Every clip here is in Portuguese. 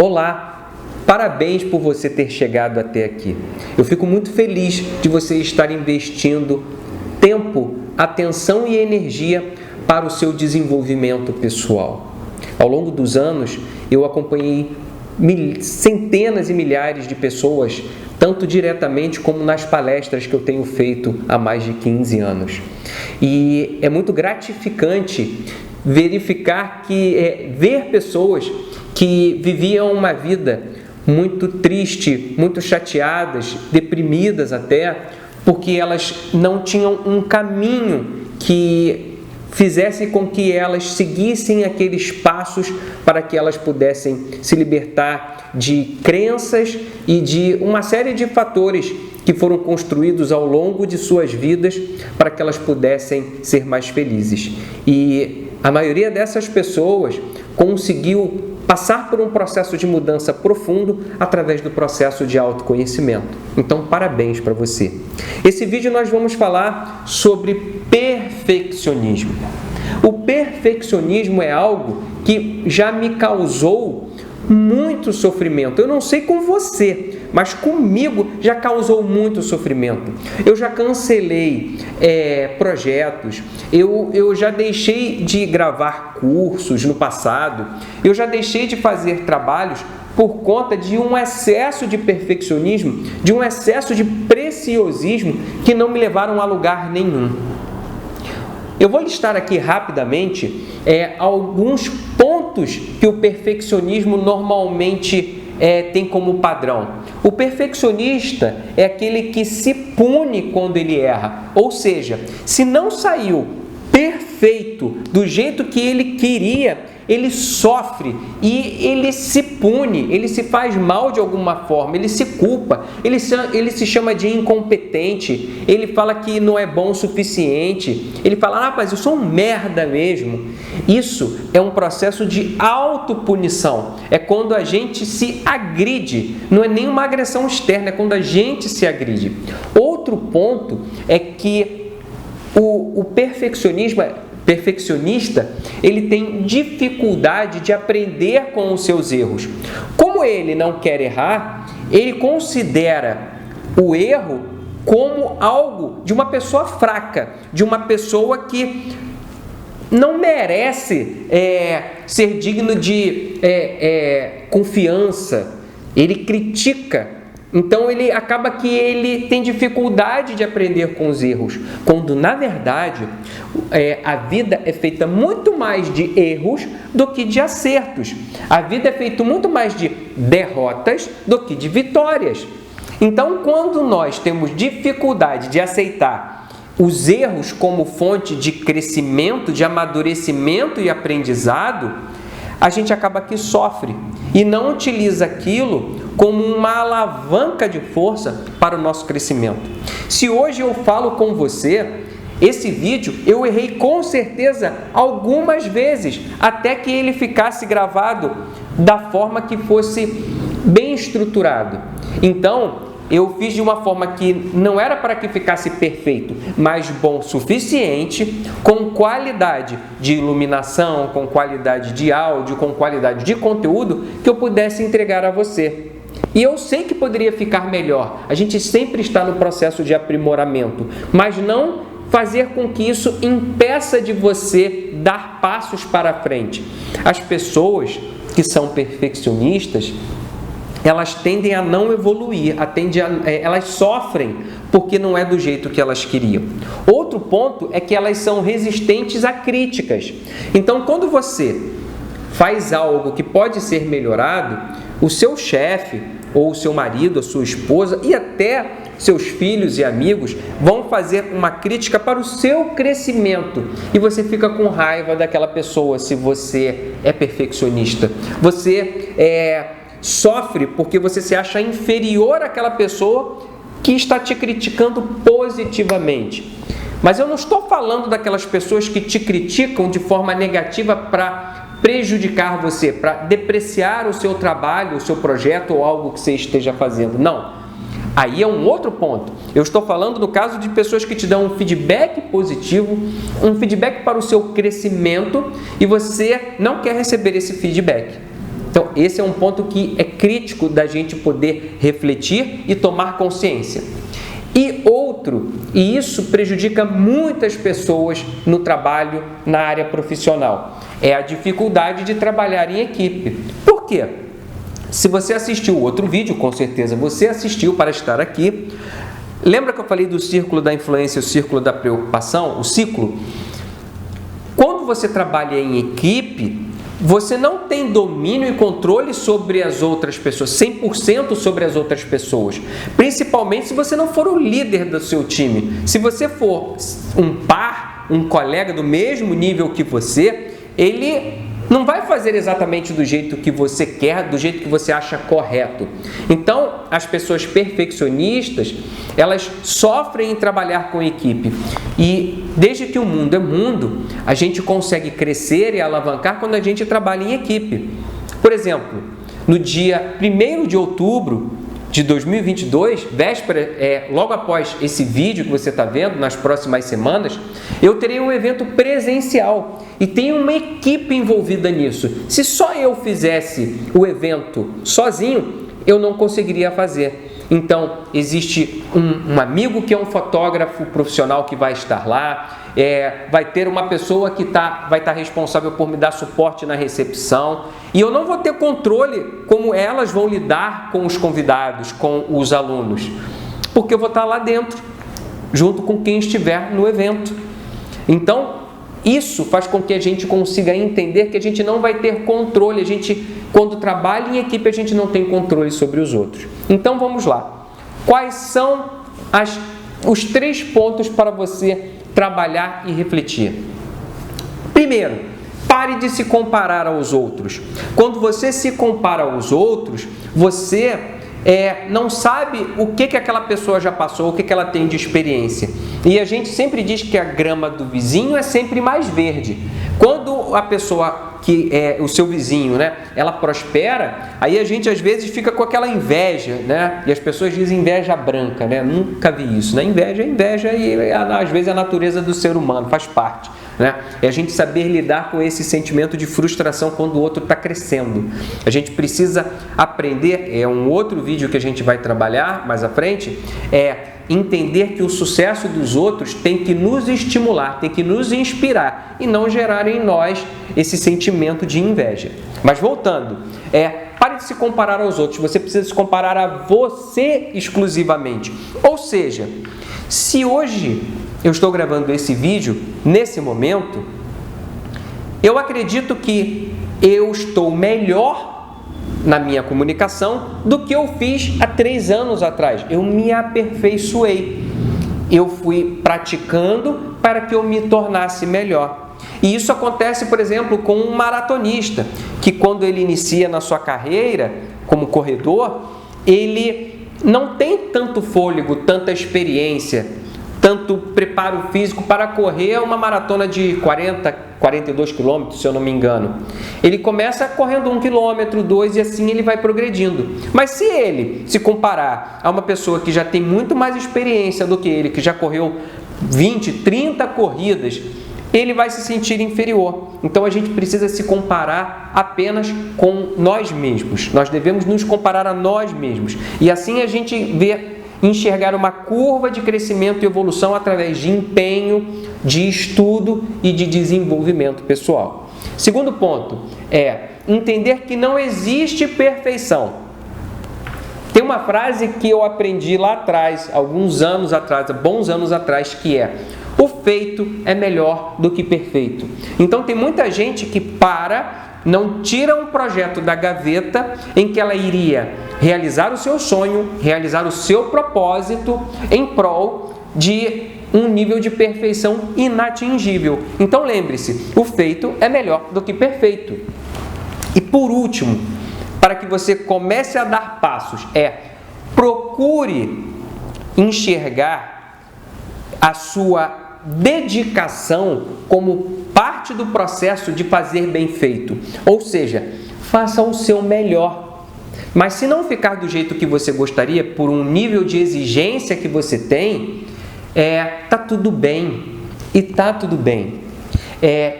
Olá, parabéns por você ter chegado até aqui. Eu fico muito feliz de você estar investindo tempo, atenção e energia para o seu desenvolvimento pessoal. Ao longo dos anos, eu acompanhei centenas e milhares de pessoas, tanto diretamente como nas palestras que eu tenho feito há mais de 15 anos. E é muito gratificante verificar ver pessoas que viviam uma vida muito triste, muito chateadas, deprimidas até, porque elas não tinham um caminho que fizesse com que elas seguissem aqueles passos para que elas pudessem se libertar de crenças e de uma série de fatores que foram construídos ao longo de suas vidas para que elas pudessem ser mais felizes. E a maioria dessas pessoas conseguiu passar por um processo de mudança profundo através do processo de autoconhecimento. Então, parabéns para você. Esse vídeo nós vamos falar sobre perfeccionismo. O perfeccionismo é algo que já me causou muito sofrimento. Eu não sei com você, mas comigo já causou muito sofrimento. Eu já cancelei projetos, eu já deixei de gravar cursos no passado, eu já deixei de fazer trabalhos por conta de um excesso de perfeccionismo, de um excesso de preciosismo que não me levaram a lugar nenhum. Eu vou listar aqui rapidamente alguns pontos que o perfeccionismo normalmente tem como padrão. O perfeccionista é aquele que se pune quando ele erra, ou seja, se não saiu perfeito do jeito que ele queria, ele sofre e ele se pune, ele se faz mal de alguma forma, ele se culpa, ele se chama de incompetente, ele fala que não é bom o suficiente, ele fala, mas eu sou um merda mesmo. Isso é um processo de autopunição, é quando a gente se agride, não é nem uma agressão externa, é quando a gente se agride. Outro ponto é que o perfeccionista, ele tem dificuldade de aprender com os seus erros. Como ele não quer errar, ele considera o erro como algo de uma pessoa fraca, de uma pessoa que não merece ser digno de confiança. Ele critica. Então, ele acaba que ele tem dificuldade de aprender com os erros, quando, na verdade, a vida é feita muito mais de erros do que de acertos. A vida é feita muito mais de derrotas do que de vitórias. Então, quando nós temos dificuldade de aceitar os erros como fonte de crescimento, de amadurecimento e aprendizado, a gente acaba que sofre e não utiliza aquilo como uma alavanca de força para o nosso crescimento. Se hoje eu falo com você, esse vídeo eu errei com certeza algumas vezes, até que ele ficasse gravado da forma que fosse bem estruturado. Então, eu fiz de uma forma que não era para que ficasse perfeito, mas bom o suficiente, com qualidade de iluminação, com qualidade de áudio, com qualidade de conteúdo, que eu pudesse entregar a você. E eu sei que poderia ficar melhor. A gente sempre está no processo de aprimoramento, mas não fazer com que isso impeça de você dar passos para frente. As pessoas que são perfeccionistas, elas tendem a não evoluir, elas sofrem porque não é do jeito que elas queriam. Outro ponto é que elas são resistentes a críticas. Então, quando você faz algo que pode ser melhorado, o seu chefe, ou o seu marido, a sua esposa e até seus filhos e amigos vão fazer uma crítica para o seu crescimento e você fica com raiva daquela pessoa se você é perfeccionista. Você sofre porque você se acha inferior àquela pessoa que está te criticando positivamente. Mas eu não estou falando daquelas pessoas que te criticam de forma negativa para prejudicar você, para depreciar o seu trabalho, o seu projeto ou algo que você esteja fazendo. Não. Aí é um outro ponto. Eu estou falando no caso de pessoas que te dão um feedback positivo, um feedback para o seu crescimento e você não quer receber esse feedback. Então, esse é um ponto que é crítico da gente poder refletir e tomar consciência. E outro, e isso prejudica muitas pessoas no trabalho, na área profissional, é a dificuldade de trabalhar em equipe. Por quê? Se você assistiu o outro vídeo, com certeza você assistiu para estar aqui. Lembra que eu falei do círculo da influência, o círculo da preocupação, o ciclo? Quando você trabalha em equipe, você não tem domínio e controle sobre as outras pessoas, 100% sobre as outras pessoas. Principalmente se você não for o líder do seu time. Se você for um par, um colega do mesmo nível que você, ele não vai fazer exatamente do jeito que você quer, do jeito que você acha correto. Então, as pessoas perfeccionistas, elas sofrem em trabalhar com equipe. E desde que o mundo é mundo, a gente consegue crescer e alavancar quando a gente trabalha em equipe. Por exemplo, no dia 1º de outubro de 2022, véspera, logo após esse vídeo que você está vendo, nas próximas semanas, eu terei um evento presencial e tem uma equipe envolvida nisso. Se só eu fizesse o evento sozinho, eu não conseguiria fazer. Então, existe um amigo que é um fotógrafo profissional que vai estar lá, vai ter uma pessoa que vai estar responsável por me dar suporte na recepção, e eu não vou ter controle como elas vão lidar com os convidados, com os alunos, porque eu vou estar lá dentro, junto com quem estiver no evento. Então, isso faz com que a gente consiga entender que a gente não vai ter controle. Quando trabalha em equipe, a gente não tem controle sobre os outros. Então, vamos lá. Quais são os 3 pontos para você trabalhar e refletir? Primeiro, pare de se comparar aos outros. Quando você se compara aos outros, você não sabe o que aquela pessoa já passou, o que ela tem de experiência. E a gente sempre diz que a grama do vizinho é sempre mais verde. Quando a pessoa que é o seu vizinho, ela prospera, aí a gente às vezes fica com aquela inveja, e as pessoas dizem inveja branca, nunca vi isso, Inveja é inveja e às vezes é a natureza do ser humano, faz parte. É a gente saber lidar com esse sentimento de frustração quando o outro está crescendo. A gente precisa aprender, é um outro vídeo que a gente vai trabalhar mais à frente, entender que o sucesso dos outros tem que nos estimular, tem que nos inspirar e não gerar em nós esse sentimento de inveja. Mas voltando, pare de se comparar aos outros, você precisa se comparar a você exclusivamente. Ou seja, se hoje eu estou gravando esse vídeo, nesse momento, eu acredito que eu estou melhor na minha comunicação do que eu fiz há 3 anos atrás. Eu me aperfeiçoei. Eu fui praticando para que eu me tornasse melhor. E isso acontece, por exemplo, com um maratonista, que quando ele inicia na sua carreira como corredor, ele não tem tanto fôlego, tanta experiência, tanto preparo físico para correr uma maratona de 42 quilômetros, se eu não me engano. Ele começa correndo 1 quilômetro, 2 e assim ele vai progredindo. Mas se ele se comparar a uma pessoa que já tem muito mais experiência do que ele, que já correu 20, 30 corridas, ele vai se sentir inferior. Então a gente precisa se comparar apenas com nós mesmos. Nós devemos nos comparar a nós mesmos. E assim a gente enxergar uma curva de crescimento e evolução através de empenho, de estudo e de desenvolvimento pessoal. Segundo ponto é entender que não existe perfeição. Tem uma frase que eu aprendi lá atrás, bons anos atrás, que é: o feito é melhor do que perfeito. Então tem muita gente que não tira um projeto da gaveta em que ela iria realizar o seu sonho, realizar o seu propósito em prol de um nível de perfeição inatingível. Então lembre-se, o feito é melhor do que perfeito. E por último, para que você comece a dar passos, procure enxergar a sua dedicação como parte do processo de fazer bem feito. Ou seja, faça o seu melhor. Mas se não ficar do jeito que você gostaria, por um nível de exigência que você tem, tá tudo bem. E tá tudo bem.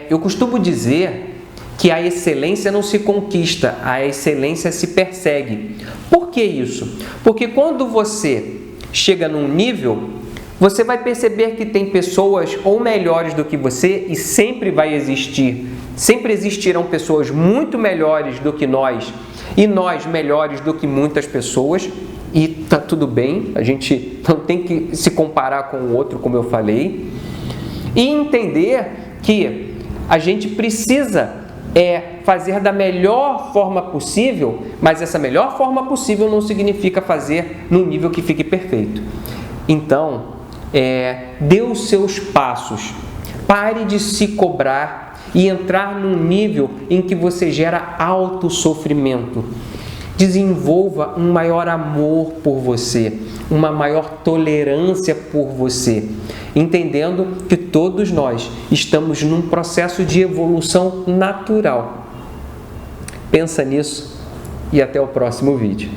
Eu costumo dizer que a excelência não se conquista, a excelência se persegue. Por que isso? Porque quando você chega num nível, você vai perceber que tem pessoas ou melhores do que você e sempre vai existir. Sempre existirão pessoas muito melhores do que nós e nós melhores do que muitas pessoas. E tá tudo bem, a gente não tem que se comparar com o outro, como eu falei. E entender que a gente precisa fazer da melhor forma possível, mas essa melhor forma possível não significa fazer num nível que fique perfeito. Então, dê os seus passos, pare de se cobrar e entrar num nível em que você gera autossofrimento. Desenvolva um maior amor por você, uma maior tolerância por você, entendendo que todos nós estamos num processo de evolução natural. Pensa nisso e até o próximo vídeo.